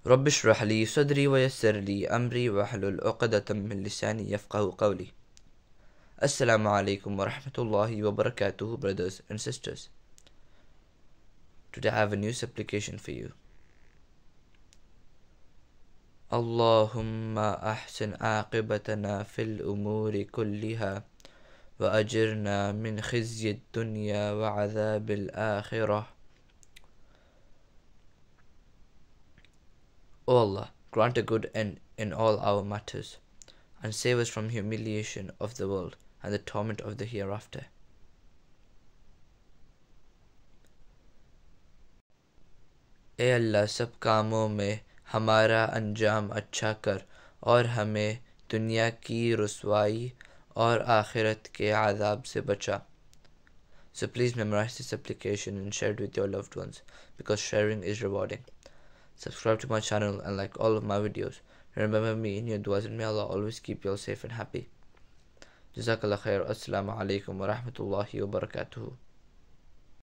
رب اشرح لي صدري ويسر لي أمري واحلل عقدة من لساني يفقه قولي. Assalamu alaikum wa rahmatullahi wa barakatuh, brothers and sisters. Today I have a new supplication for you. Allahumma ahsin aqibatana fil umuri kulliha wa ajirna min khizyi dunya wa adhabil akhirah. O Allah, grant a good end in all our matters, and save us from humiliation of the world and the torment of the hereafter. ए अल्लाह, सब कामों में हमारा अंजाम अच्छा कर और हमें दुनिया की रुसवाई और आखिरत के आज़ाब से बचा. So please memorize this application and share it with your loved ones, because sharing is rewarding. Subscribe to my channel and like all of my videos. Remember me in your du'as, and may Allah always keep you all safe and happy. Jazakallah khair. Assalamu alaikum wa rahmatullahi wa barakatuhu.